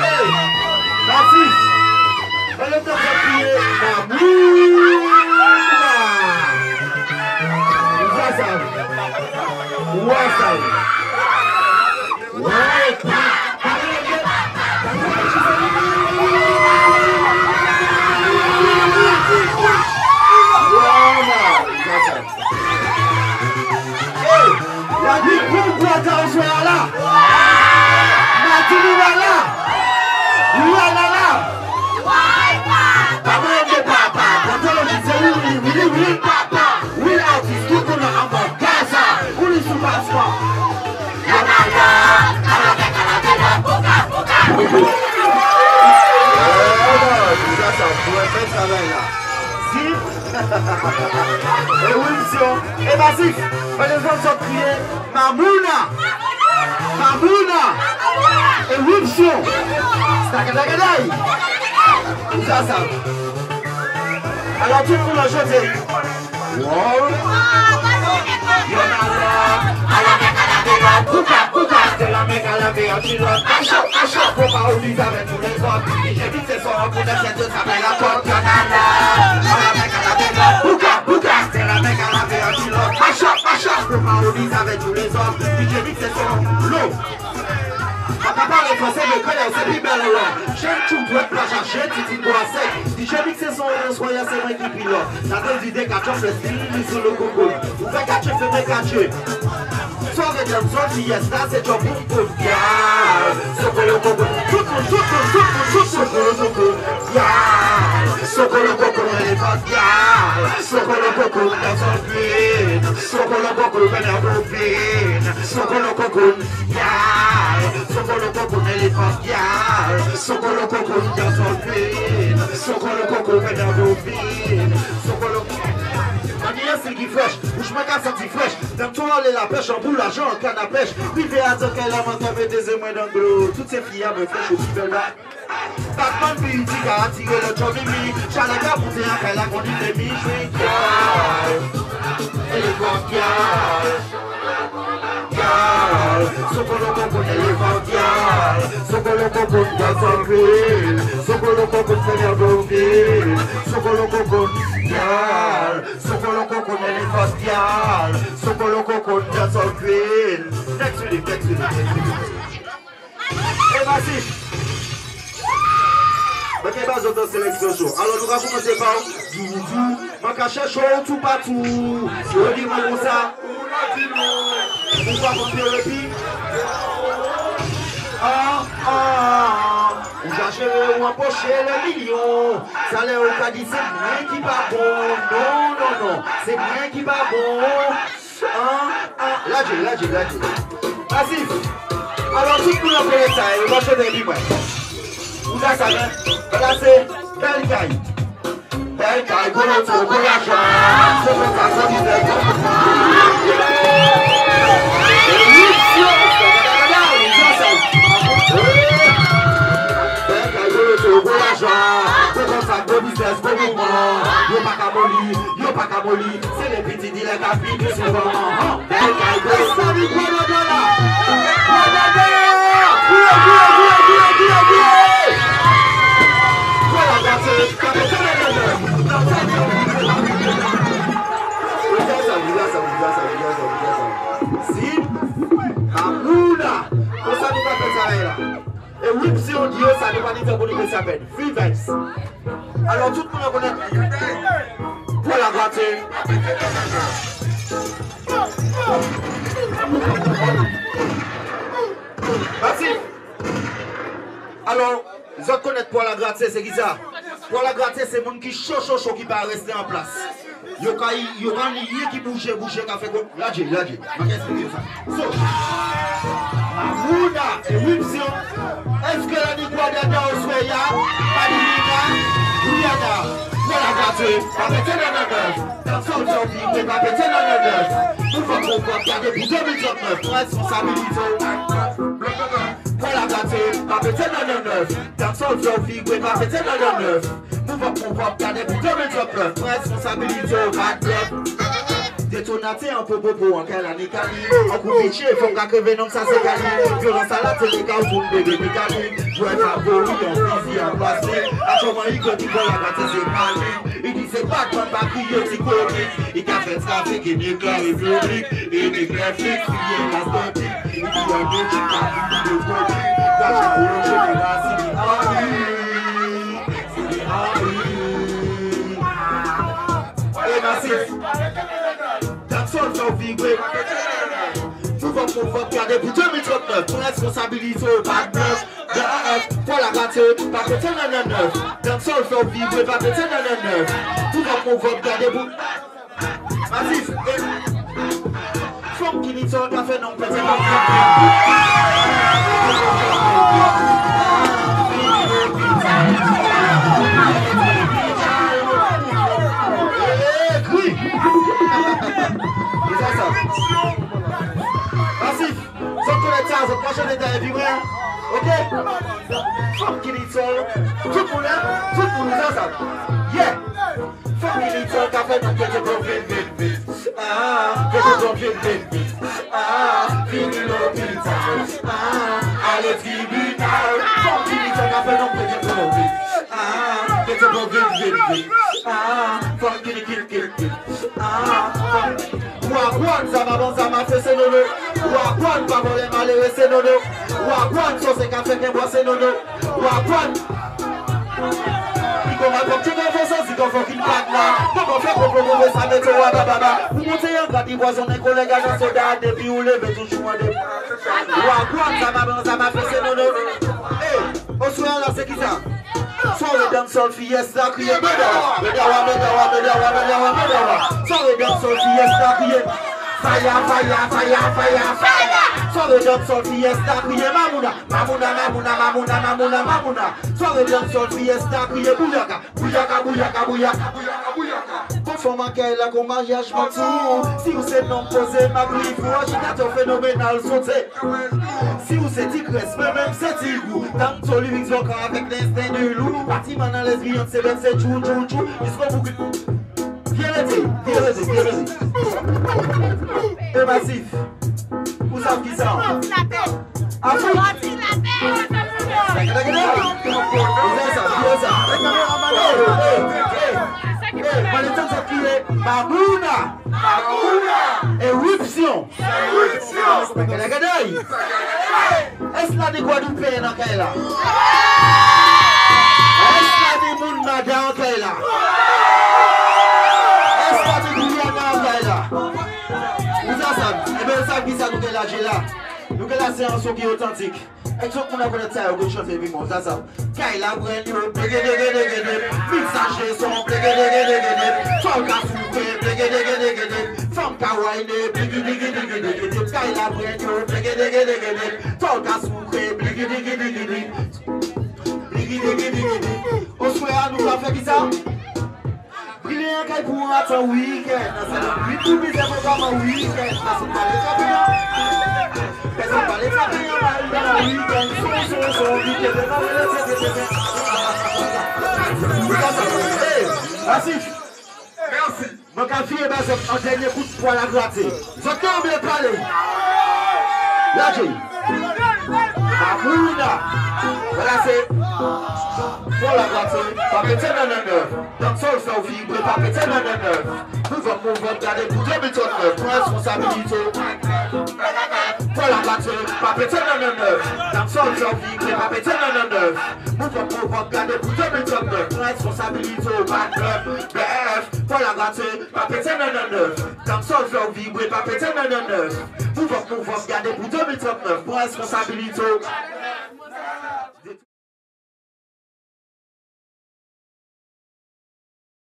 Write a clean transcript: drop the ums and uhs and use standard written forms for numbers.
Hey, Francis, fais le temps de crier Mamouna. La vie pour quoi t'en sois là. Matini là. Papa de papa, quand on dit oui, papa. Oui, artiste, tout le monde a mon casa. Où les sous-passements? Et Wilson, et Massif, les gens sont criés Mamouna, et Wilson, Stakadagadaï. Ça. Alors tout le monde a chanté. Wow. C'est la mec à la vie, tu dois faut pas oublier avec tous les autres. J'ai dit c'est son pour la chaîne de sa belle la porte. La mec à la vie, c'est la mec à la vie, tu dois faut pas oublier avec tous les autres. J'ai dit c'est son l'eau. Papa les français me connaissent, c'est plus belle là. J'aime tout, doit pas chercher, tu dis quoi sec. Si j'ai dit que c'est son soyez c'est moi qui pilote. La tête d'idée qu'à tu le style sur le coco. Vous faites qu'à tu fais qu'à tu. Soirée de sortie, yes, là c'est ton boum boum. Sokolo coco, tout sokolo coco. Sokolo coco, elle est pas Sokolo coco, dans son green. Sokolo coco, ben à bovine. Sokolo coco, Sokolo coco, elle est pas Sokolo coco, dans son green. Sokolo coco, ben à bovine. Sokolo coco. C'est qui fraîche, bouche ma casse anti fraîche. Dans toi aller la pêche en boule, l'argent en canne à pêche. Vivez à dire qu'elle a manqué des émois dans l'eau. Toutes ces filles me fraîchent au petit là. Batman puis dit qu'à attirer le job mimi. Chalaga pour dire qu'elle a conduit des miches. Elle est bonne, Sokolo coco, elle est bonne, Sokolo coco, dans son grill. Sokolo coco, c'est la bovine. Sokolo coco, Sokolo coco, elle est bonne, Sokolo coco, dans son grill. Next minute. Et Massif. Ok, base d'auto-sélection show. Alors, nous allons commencer par Doudou. Ma cachette chaud, tout partout. Si on dit moi comme ça. Pourquoi vous faites le pire? On cherche ou empocher le million. Ça l'est au cas dit c'est bien qui va bon. Non. C'est bien qui va bon. Là j'ai. Massif. Alors tout le monde a fait ça. Et on va chanter les billes. Vous avez ça, là c'est belle caille. Belle caille, pour l'autre, pour l'argent. C'est pour ça qu'on dit belle caille. Pour l'argent, c'est comme ça que business, pour le moment. Yo pas qu'à molly, c'est les petits dealers qui appliquent du souvent. Belle caille, pour ça, du gros dollar. Si, Mamouna, pour ça nous appelle ça là. Et oui, si on dit ça, nous va dire pour nous que ça s'appelle Free Vibes. Alors tout le monde connaît. Pour la gratter. Merci. Alors, vous connaissez pour la gratter, c'est qui ça? Pour la gratter, c'est le monde qui chaud qui va rester en place. Il y a qui bouge, qui fait comme. Là, j'ai. Je vais expliquer ça. So, Mamouna et Wilson, est-ce que la Nicoya dans le soya, Padina, Rihanna, pour la gratter, pas péter dans le neuf. Dans son vie, mais pas péter dans le neuf. Nous faisons quoi garder pour 2019, responsabilité. Pour la gratter, pas péter dans le neuf. Dans son vie, mais pas péter dans le neuf. Nous faisons quoi garder pour 2019, responsabilité. Détonaté en popo en quelle année cali. En coup pitché, faut qu'à crever non ça c'est cali. Violence à la télé, quand vous bébé du cali. Jouer favori, en fusil, en placé. À comment il dit qu'on la gâte c'est mali. Il dit c'est pas toi pas crier, c'est comique. Il a fait trafic, il déclare le public. Il déclare fixe, il est la statique. Il dit un peu de trafic de produit. Quand j'ai bougé, les gars, c'est hey, massif, Jackson fait vibrer. Nous vont pouvoir garder pour 2039. Pour responsabilité, pas de neuf. De AF, pour la gâter, pas péter le 9. Jackson fait vibrer, pas péter le 9. Nous vont pouvoir garder pour. Massif, From qui dit ça, qu'a fait non péter le 9. Massif, sans connaître ça, je prochain détail vibrer. Ok? Fuck qu'il est seul. Tout pour nous, ça. Yeah! Fuck qu'il est seul, qu'a fait notre petit bon vite. Ah, petit bon vite. Ah, fini l'hôpital. Ah, allez, tribunal. Fuck qu'il est seul, qu'a fait notre petit bon vite. Ah, petit bon vite. Ah, fuck qu'il est Ah, Wagwan, ça m'a fait c'est nono. Wagwan, pas voler malheureux c'est nono. Wagwan, ça c'est café qu'un bois c'est nono. Wagwan. Il commence comme tu veux faire ça, si tu veux qu'il passe là. Comment faire pour promouvoir ça, mais tu vois, baba. Vous montez un gars qui voit son collègue à la soda, depuis vous levez toujours de. Wagwan, ça m'a fait c'est nono. Hey, au soir là, c'est qui ça? Soirée dansol fiesta crié Bedawa. Soirée dansol fiesta crié Fire. Soirée dansol fiesta crié Mamuna. Soirée dansol fiesta crié Bouyaka. Conforme qu'elle a comme mariage mentou. Si vous êtes non posé, ma griffe ou agitateur phénoménal sauté. Si vous êtes tigresse, même c'est tigou. Tant que lui vient avec l'instinct du loup. Bâtiment dans lesbiennes, c'est 27 chou. Jusqu'au bout. Viens l'aider. Et massif. Vous savez qui ça? Mamuna! Éruption! Est-ce là des Guadeloupéens dans Kaila? Est-ce là des Mouna dans Kaila? Est-ce là des Guyana dans Kaila? Vous savez, eh bien, vous savez qui ça nous est là, j'ai là. Nous avons la séance qui est authentique. Et tout le monde a connaît ça, on peut chanter vivement, ça. Kaila brand new, mixage son, femme ka soupe, femme ka wine, Kaila brand new, femme ka soupe, on souhaite à nous faire qui ça? Briller un caille pour un attend week-end, c'est le but tout bizarre comme un week-end, c'est pas les cabilles. C'est pas les familles mal dans le week-end. Son week-end. Massif. Merci. Mon café est basé en dernier coup de poing à gratter. Je t'en bien parler. Là, j'ai. Amouna. Voilà, c'est. Pour la gratter. Pas péter dans le neuf. Donc, ça, il faut vibrer. Pas péter dans le neuf. Nous allons garder pour 2039. Pour responsabilité. Pour la gratter. Pas péter dans le neuf. Donc, ça, il faut vibrer. Pas péter dans le neuf. Nous allons garder pour 2039. Pour responsabilité. BF. Pour la gratter. Pas péter dans le neuf. Donc, ça, il faut vibrer. Pas péter dans le neuf. Nous allons garder pour 2039. Pour responsabilité.